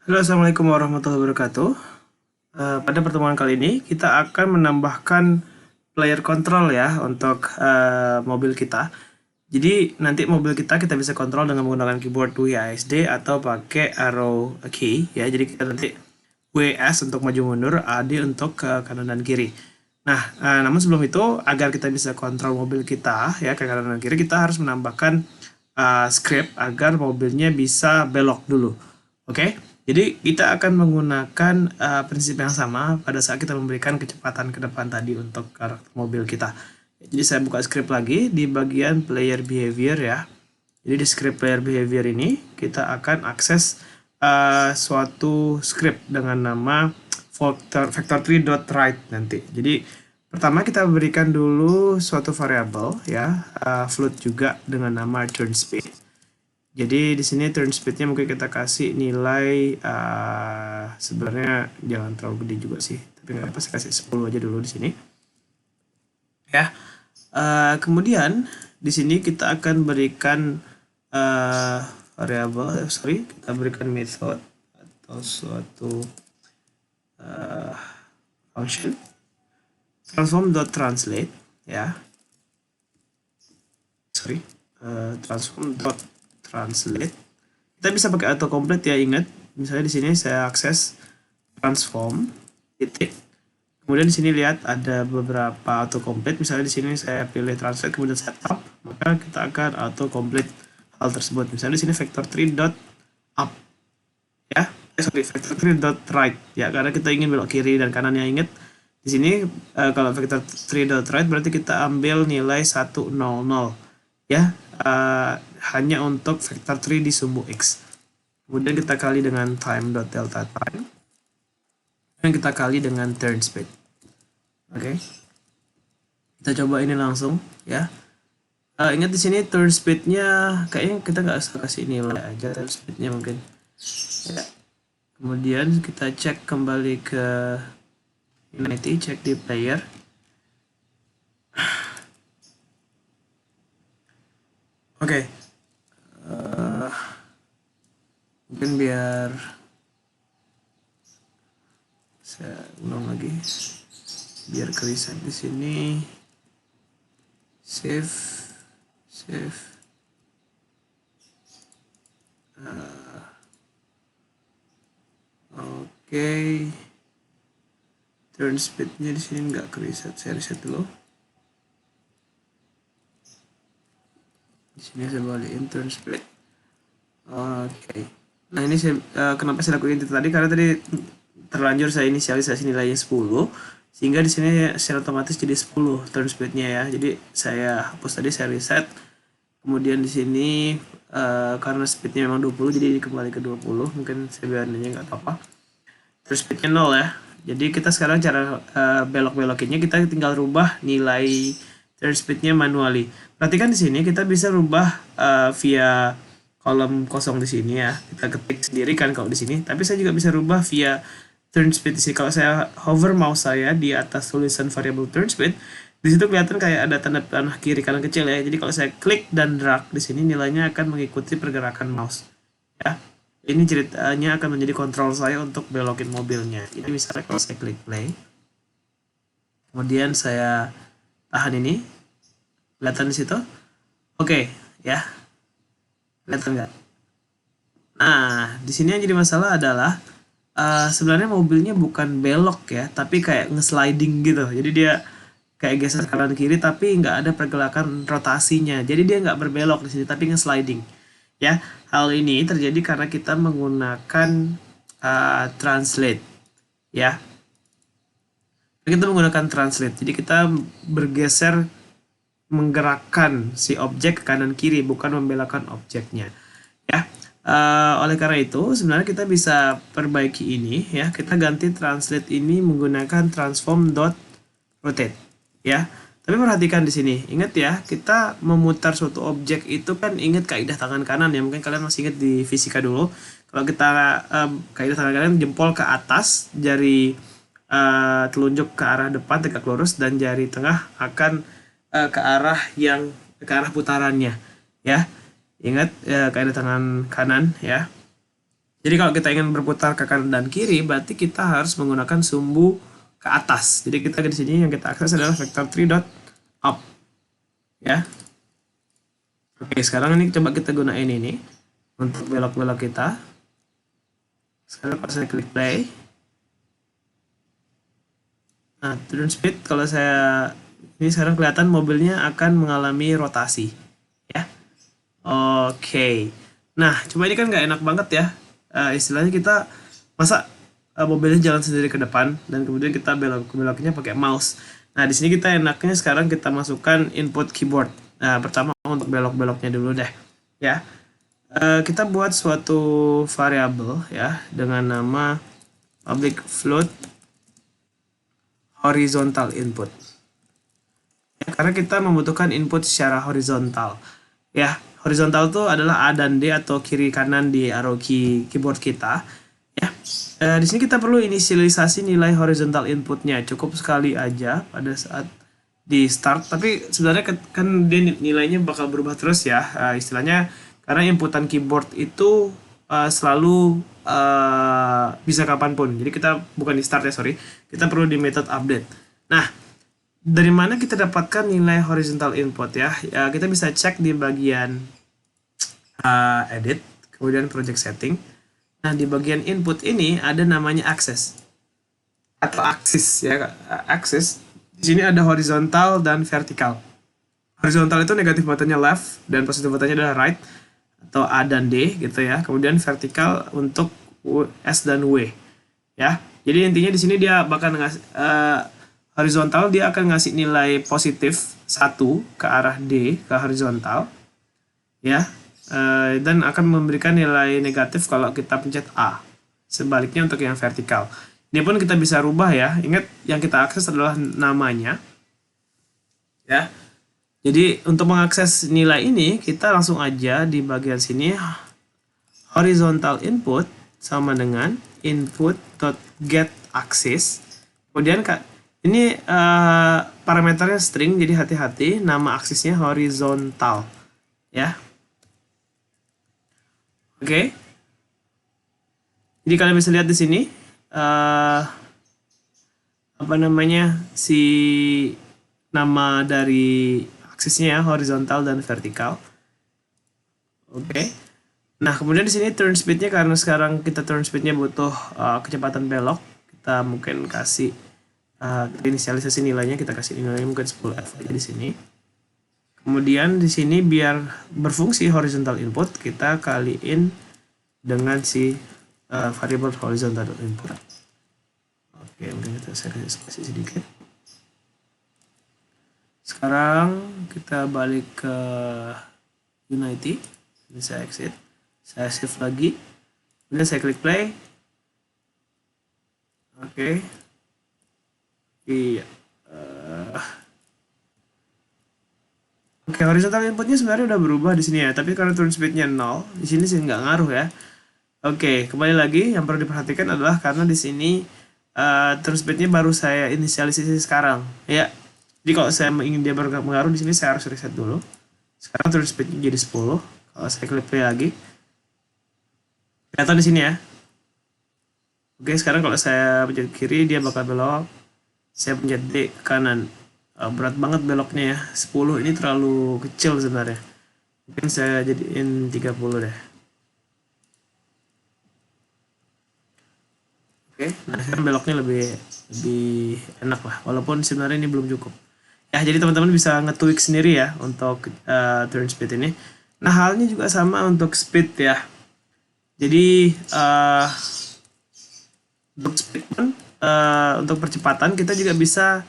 Halo, Assalamualaikum warahmatullahi wabarakatuh. Pada pertemuan kali ini kita akan menambahkan player control ya untuk mobil kita. Jadi nanti mobil kita bisa kontrol dengan menggunakan keyboard WASD atau pakai arrow key ya. Jadi kita nanti WS untuk maju mundur, AD untuk ke kanan dan kiri. Nah, namun sebelum itu agar kita bisa kontrol mobil kita ya ke kanan dan kiri, kita harus menambahkan script agar mobilnya bisa belok dulu. Oke, jadi kita akan menggunakan prinsip yang sama pada saat kita memberikan kecepatan ke depan tadi untuk karakter mobil kita. Jadi saya buka script lagi di bagian player behavior ya. Jadi di script player behavior ini kita akan akses suatu script dengan nama vector3.write nanti. Jadi pertama kita berikan dulu suatu variabel ya, float juga dengan nama turn speed. Jadi di sini turn speed-nya mungkin kita kasih nilai sebenarnya jangan terlalu gede juga sih, tapi nggak apa, saya kasih 10 aja dulu di sini. Ya. Kemudian di sini kita akan berikan variabel, kita berikan method atau suatu function transform.translate ya. Transform.translate. Kita bisa pakai autocomplete ya, ingat. Misalnya di sini saya akses transform titik. Kemudian di sini lihat ada beberapa autocomplete. Misalnya di sini saya pilih translate kemudian setup, maka kita akan autocomplete hal tersebut. Misalnya di sini vector3.up ya. Vector3.right ya, karena kita ingin belok kiri dan kanannya. Ingat di sini kalau vector3.right berarti kita ambil nilai 100 ya, hanya untuk vektor 3 di sumbu X. Kemudian kita kali dengan time.delta time. Dan kita kali dengan turn speed. Oke. Kita coba ini langsung ya. Ingat di sini turn speed-nya kayaknya kita nggak usah kasih nilai aja, turn speed-nya mungkin. Ya. Kemudian kita cek kembali ke Unity, cek di player. Oke. Mungkin biar saya ulang lagi biar kelisan di sini. Save. Oke. Turn speednya di sini nggak kereset, saya reset dulu. Di sini saya balikin turn speed. Oke. Nah ini saya, kenapa saya lakukan itu tadi, karena tadi terlanjur saya inisialisasi nilainya 10, sehingga di sini secara otomatis jadi 10 turn speednya ya. Jadi saya hapus tadi, saya reset. Kemudian di sini karena speednya memang 20, jadi kembali ke 20. Mungkin saya biarin nggak apa-apa. Turn speednya 0 ya. Jadi kita sekarang cara belok-belokinnya kita tinggal rubah nilai turn speednya manually. Perhatikan di sini kita bisa rubah via kolom kosong di sini ya. Kita ketik sendiri kan kalau di sini. Tapi saya juga bisa rubah via turn speed di sini. Kalau saya hover mouse saya di atas tulisan variable turn speed, di situ kelihatan kayak ada tanda panah kiri kanan kecil ya. Jadi kalau saya klik dan drag di sini, nilainya akan mengikuti pergerakan mouse. Ya. Ini ceritanya akan menjadi kontrol saya untuk belokin mobilnya. Jadi misalnya kalau saya klik play, kemudian saya tahan ini, kelihatan di situ. Oke, ya. Kelihatan nggak? Nah, di sini yang jadi masalah adalah sebenarnya mobilnya bukan belok ya, tapi kayak nge-sliding gitu. Jadi dia kayak geser kanan kiri, tapi nggak ada pergerakan rotasinya. Jadi dia nggak berbelok di sini, tapi nge-sliding. Ya, hal ini terjadi karena kita menggunakan translate. Ya, kita menggunakan translate. Jadi kita bergeser menggerakkan si objek ke kanan kiri, bukan membelokkan objeknya. Ya, oleh karena itu sebenarnya kita bisa perbaiki ini ya. Kita ganti translate ini menggunakan transform.rotate ya. Tapi perhatikan di sini, ingat ya, kita memutar suatu objek itu kan ingat kaidah tangan kanan ya. Mungkin kalian masih ingat di fisika dulu. Kalau kita kaidah tangan kanan, jempol ke atas, jari telunjuk ke arah depan tegak lurus, dan jari tengah akan ke arah putarannya ya. Ingat kaidah tangan kanan ya. Jadi kalau kita ingin berputar ke kanan dan kiri, berarti kita harus menggunakan sumbu ke atas. Jadi kita di sini yang kita akses adalah vector 3.up, ya. Oke, sekarang ini coba kita gunain ini untuk belok-belok kita. Sekarang kalau saya klik play, nah turn speed kalau saya ini sekarang kelihatan mobilnya akan mengalami rotasi, ya. Oke, nah coba ini kan nggak enak banget ya. Istilahnya kita masa mobilnya jalan sendiri ke depan dan kemudian kita beloknya pakai mouse. Nah di sini kita enaknya sekarang kita masukkan input keyboard. Nah pertama untuk belok-beloknya dulu deh, ya. Kita buat suatu variabel ya dengan nama public float horizontal input. Ya, karena kita membutuhkan input secara horizontal. Ya, horizontal itu adalah A dan D atau kiri kanan di arrow key keyboard kita. Ya, di sini kita perlu inisialisasi nilai horizontal inputnya. Cukup sekali aja pada saat di start. Tapi sebenarnya kan dia nilainya bakal berubah terus ya. Istilahnya karena inputan keyboard itu selalu bisa kapanpun. Jadi kita bukan di start ya, sorry. Kita perlu di method update. Nah, dari mana kita dapatkan nilai horizontal input ya? Ya kita bisa cek di bagian edit, kemudian project setting. Nah, di bagian input ini ada namanya axis atau axis ya, axis. Di sini ada horizontal dan vertikal. Horizontal itu negatif buttonnya left dan positif buttonnya adalah right atau A dan D gitu ya. Kemudian vertikal untuk S dan W ya. Jadi intinya di sini dia bakal ngasih horizontal dia akan ngasih nilai positif 1 ke arah D ke horizontal ya, dan akan memberikan nilai negatif kalau kita pencet A. Sebaliknya untuk yang vertikal ini pun kita bisa rubah ya. Ingat yang kita akses adalah namanya ya. Jadi untuk mengakses nilai ini kita langsung aja di bagian sini horizontal input sama dengan input.getAxis. Kemudian ini parameternya string, jadi hati-hati nama aksisnya horizontal ya. Oke. Jadi kalian bisa lihat di sini apa namanya si nama dari aksisnya ya, horizontal dan vertikal. Oke. Nah, kemudian di sini turn speed-nya karena sekarang kita turn speed-nya butuh kecepatan belok, kita mungkin kasih inisialisasi nilainya, kita kasih nilainya mungkin 10F aja di sini. Kemudian di sini biar berfungsi horizontal input kita kaliin dengan si variable horizontal input. Oke, mungkin saya kasih sedikit. Sekarang kita balik ke Unity. Ini saya exit, saya save lagi, kemudian saya klik play. Oke. Iya. Oke, horizontal inputnya sebenarnya udah berubah di sini ya, tapi karena turn speednya 0, di sini sih nggak ngaruh ya. Oke, kembali lagi yang perlu diperhatikan adalah karena di sini turn speednya baru saya inisialisasi sekarang, ya. Jadi kalau saya ingin dia berpengaruh di sini saya harus reset dulu. Sekarang turn speednya jadi 10. Kalau saya klik play lagi, kelihatan di sini ya. Oke, sekarang kalau saya pencet kiri dia bakal belok. Saya pencet D kanan. Berat banget beloknya ya. 10 ini terlalu kecil sebenarnya. Mungkin saya jadiin 30 deh. Oke, nah sekarang beloknya lebih enak lah. Walaupun sebenarnya ini belum cukup. Ya, jadi teman-teman bisa nge-tweak sendiri ya untuk turn speed ini. Nah, halnya juga sama untuk speed ya. Jadi untuk speed pun untuk percepatan kita juga bisa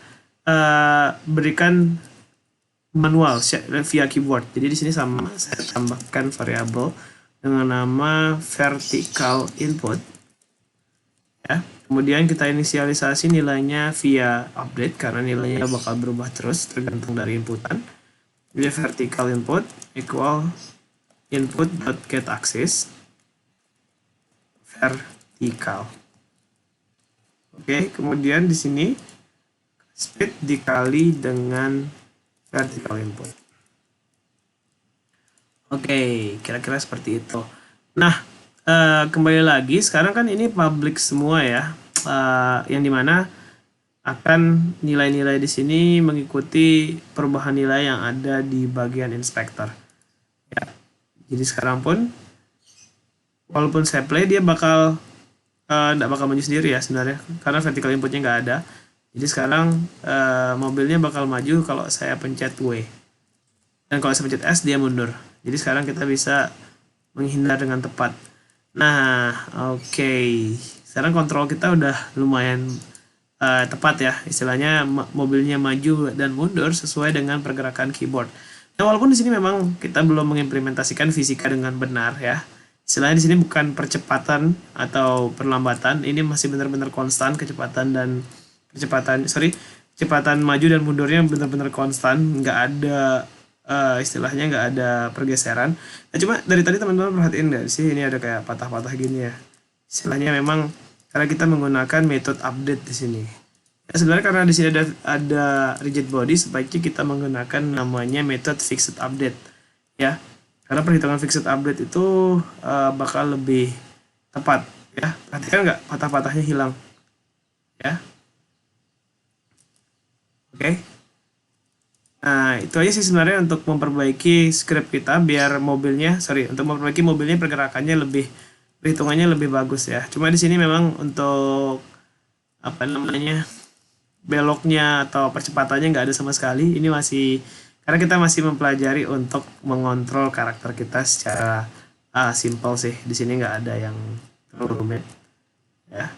berikan manual via keyboard. Jadi di sini sama saya tambahkan variabel dengan nama vertical input. Ya. Kemudian kita inisialisasi nilainya via update karena nilainya bakal berubah terus tergantung dari inputan. Jadi vertical input equal input.getAxis vertical. Oke, kemudian di sini speed dikali dengan vertical input. Oke, kira-kira seperti itu. Nah, kembali lagi sekarang kan ini public semua ya, yang dimana akan nilai-nilai di sini mengikuti perubahan nilai yang ada di bagian inspektor. Ya, jadi sekarang pun walaupun saya play dia bakal nggak bakal maju sendiri ya sebenarnya karena vertical inputnya nggak ada. Jadi sekarang mobilnya bakal maju kalau saya pencet W, dan kalau saya pencet S dia mundur. Jadi sekarang kita bisa menghindar dengan tepat. Nah, oke. Sekarang kontrol kita udah lumayan tepat ya. Istilahnya mobilnya maju dan mundur sesuai dengan pergerakan keyboard. Nah, walaupun di sini memang kita belum mengimplementasikan fisika dengan benar ya. Istilahnya di sini bukan percepatan atau perlambatan, ini masih benar-benar konstan kecepatan maju dan mundurnya benar-benar konstan, nggak ada istilahnya nggak ada pergeseran. Nah, cuma dari tadi teman-teman perhatiin nggak sih ini ada kayak patah-patah gini ya. Istilahnya memang karena kita menggunakan metode update di sini. Ya, sebenarnya karena di sini ada rigid body, sebaiknya kita menggunakan namanya metode fixed update ya. Karena perhitungan fixed update itu bakal lebih tepat ya. Perhatikan nggak patah-patahnya hilang ya. Oke. Nah, itu aja sih sebenarnya untuk memperbaiki script kita biar untuk memperbaiki mobilnya pergerakannya perhitungannya lebih bagus ya. Cuma di sini memang untuk apa namanya beloknya atau percepatannya nggak ada sama sekali. Ini masih karena kita masih mempelajari untuk mengontrol karakter kita secara simple sih. Di sini nggak ada yang terlalu rumit ya.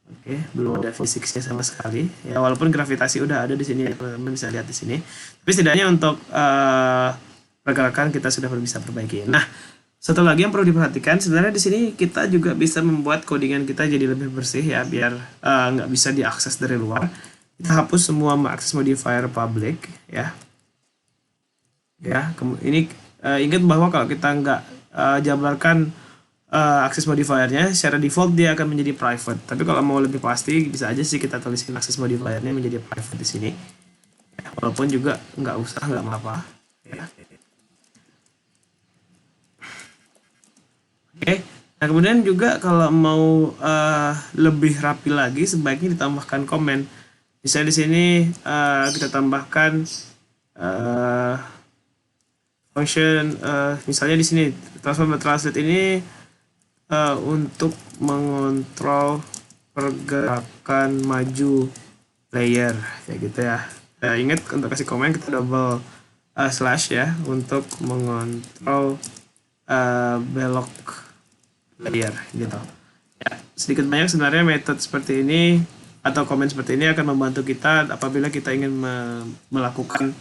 Oke, belum ada fisiknya sama sekali. Ya, walaupun gravitasi udah ada di sini, teman-teman bisa lihat di sini. Tapi setidaknya untuk pergerakan kita sudah bisa perbaiki. Nah, satu lagi yang perlu diperhatikan, sebenarnya di sini kita juga bisa membuat codingan kita jadi lebih bersih ya, biar nggak bisa diakses dari luar. Kita hapus semua access modifier public ya. Ya, ini ingat bahwa kalau kita nggak jabarkan akses modifiernya, secara default dia akan menjadi private. Tapi kalau mau lebih pasti bisa aja sih kita tuliskan akses modifiernya menjadi private di sini. Ya, walaupun juga nggak usah, nggak apa-apa. Ya. Oke. Nah, kemudian juga kalau mau lebih rapi lagi, sebaiknya ditambahkan komen. Misalnya di sini kita tambahkan function, misalnya di sini transform translate ini untuk mengontrol pergerakan maju layer kayak gitu ya. Ingat untuk kasih komen kita double slash ya untuk mengontrol belok layer gitu ya. Sedikit banyak sebenarnya metode seperti ini atau komen seperti ini akan membantu kita apabila kita ingin melakukan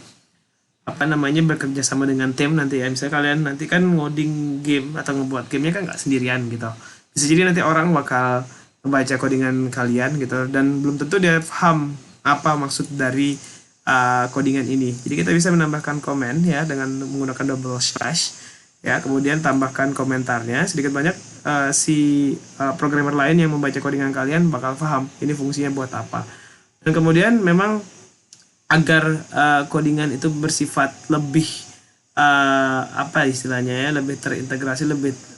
bekerja sama dengan tim nanti ya. Misalnya kalian nanti kan ngoding game atau ngebuat gamenya kan nggak sendirian gitu, bisa jadi nanti orang bakal membaca codingan kalian gitu dan belum tentu dia paham apa maksud dari codingan ini. Jadi kita bisa menambahkan komen ya dengan menggunakan double slash ya, kemudian tambahkan komentarnya. Sedikit banyak si programmer lain yang membaca codingan kalian bakal paham ini fungsinya buat apa. Dan kemudian memang agar codingan itu bersifat lebih istilahnya ya, lebih terintegrasi,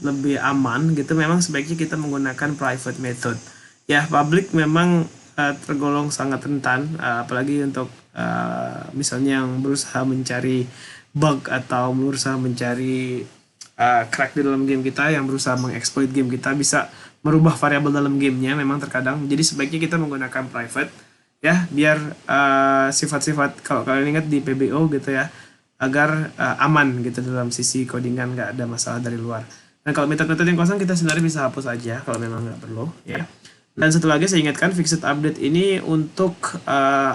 lebih aman gitu, memang sebaiknya kita menggunakan private method ya. Public memang tergolong sangat rentan, apalagi untuk misalnya yang berusaha mencari bug atau berusaha mencari crack di dalam game kita, yang berusaha mengeksploit game kita, bisa merubah variabel dalam gamenya memang terkadang. Jadi sebaiknya kita menggunakan private ya, biar sifat-sifat kalau kalian ingat di PBO gitu ya, agar aman gitu dalam sisi codingan, nggak ada masalah dari luar. Dan kalau metode-metode yang kosong kita sebenarnya bisa hapus aja kalau memang nggak perlu ya. Dan satu lagi saya ingatkan, fixed update ini untuk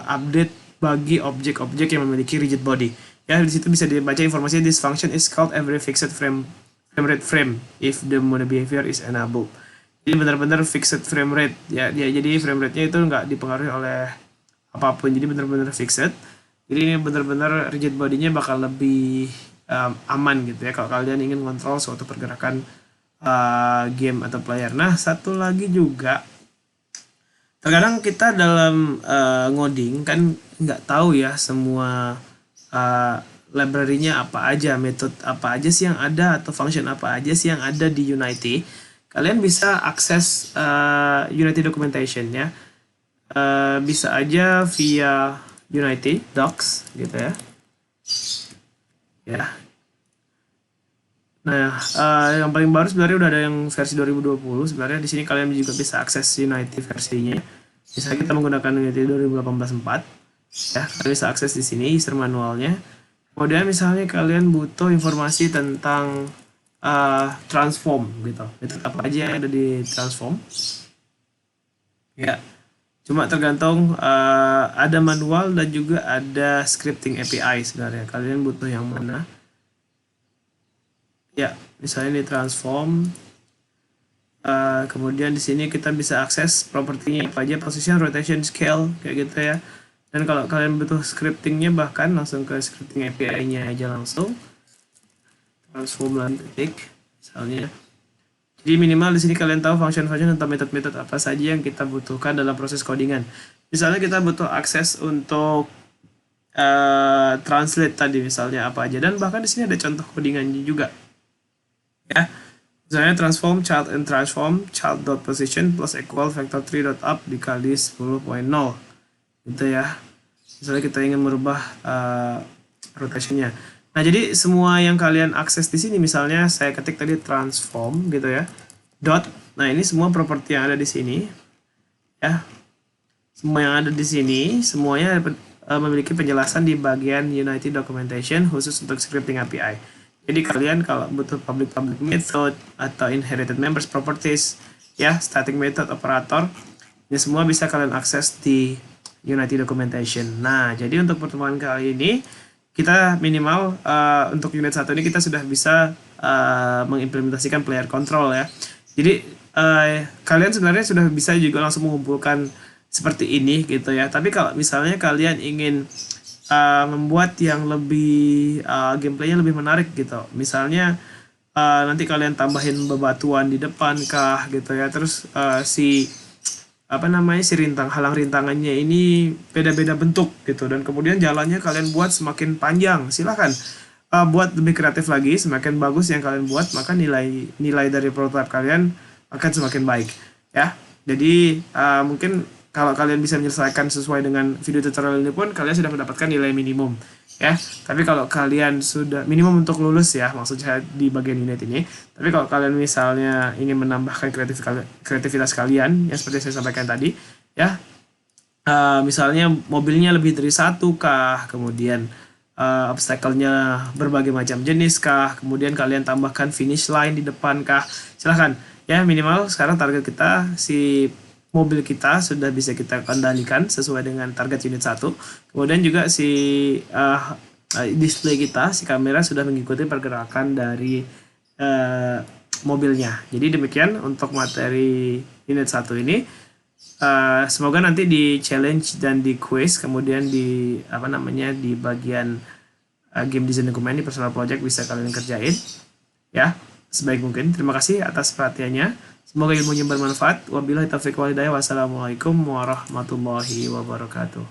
update bagi objek-objek yang memiliki rigid body ya. Di situ bisa dibaca informasinya, this function is called every fixed frame rate frame if the mode behavior is enabled. Jadi benar-benar fixed frame rate ya, jadi frame rate-nya itu nggak dipengaruhi oleh apapun, jadi benar-benar fixed. Jadi ini benar-benar rigid body-nya bakal lebih aman gitu ya kalau kalian ingin kontrol suatu pergerakan game atau player. Nah, satu lagi juga, terkadang kita dalam ngoding kan nggak tahu ya semua library-nya apa aja, metode apa aja sih yang ada, atau function apa aja sih yang ada di Unity. kalian bisa akses Unity documentation ya. Bisa aja via Unity Docs gitu ya. Ya. Nah, yang paling baru sebenarnya udah ada yang versi 2020. Sebenarnya di sini kalian juga bisa akses Unity versinya. Misalnya kita menggunakan Unity 2018.4, ya kalian bisa akses di sini user manualnya. Kemudian misalnya kalian butuh informasi tentang transform gitu, metode apa aja yang ada di transform. Ya, cuma tergantung ada manual dan juga ada scripting API sebenarnya. Kalian butuh yang mana? Ya, misalnya di transform. Kemudian di sini kita bisa akses propertinya apa aja, position, rotation, scale, kayak gitu ya. Dan kalau kalian butuh scriptingnya bahkan langsung ke scripting API-nya aja langsung. Transform titik, misalnya. Jadi minimal di sini kalian tahu function-function atau metode-metode apa saja yang kita butuhkan dalam proses codingan. Misalnya kita butuh akses untuk translate tadi misalnya apa aja, dan bahkan di sini ada contoh codingannya juga. Ya. Misalnya transform child and transform child dot position plus equal vector 3 dot up dikali 10.0 gitu ya. Misalnya kita ingin merubah rotationnya. Nah, jadi semua yang kalian akses di sini, misalnya saya ketik tadi transform gitu ya, dot. Nah, ini semua properti yang ada di sini, ya. Semua yang ada di sini, semuanya memiliki penjelasan di bagian Unity documentation khusus untuk scripting API. Jadi kalian kalau butuh public method atau inherited members properties, ya, static method, operator, ini semua bisa kalian akses di Unity documentation. Nah, jadi untuk pertemuan kali ini kita minimal untuk unit 1 ini kita sudah bisa mengimplementasikan player control ya. Jadi kalian sebenarnya sudah bisa juga langsung mengumpulkan seperti ini gitu ya. Tapi kalau misalnya kalian ingin membuat yang lebih gameplaynya lebih menarik gitu, misalnya nanti kalian tambahin bebatuan di depan kah gitu ya, terus si halang rintangannya ini beda-beda bentuk gitu, dan kemudian jalannya kalian buat semakin panjang, silahkan buat lebih kreatif lagi. Semakin bagus yang kalian buat, maka nilai dari prototipe kalian akan semakin baik ya. Jadi mungkin kalau kalian bisa menyelesaikan sesuai dengan video tutorial ini pun kalian sudah mendapatkan nilai minimum ya. Tapi kalau kalian sudah minimum untuk lulus ya, maksud saya di bagian unit ini. Tapi kalau kalian misalnya ingin menambahkan kreativitas kalian yang seperti saya sampaikan tadi ya, misalnya mobilnya lebih dari satu kah, kemudian obstacle-nya berbagai macam jenis kah, kemudian kalian tambahkan finish line di depan kah, silahkan ya. Minimal sekarang target kita, si mobil kita sudah bisa kita kendalikan sesuai dengan target unit 1. Kemudian juga si display kita, si kamera sudah mengikuti pergerakan dari mobilnya. Jadi demikian untuk materi unit 1 ini. Semoga nanti di challenge dan di quiz, kemudian di di bagian game design dokumen di personal project bisa kalian kerjain ya sebaik mungkin. Terima kasih atas perhatiannya. Semoga ilmunya bermanfaat. Wabillahi taufiq wal hidayah. Wassalamualaikum warahmatullahi wabarakatuh.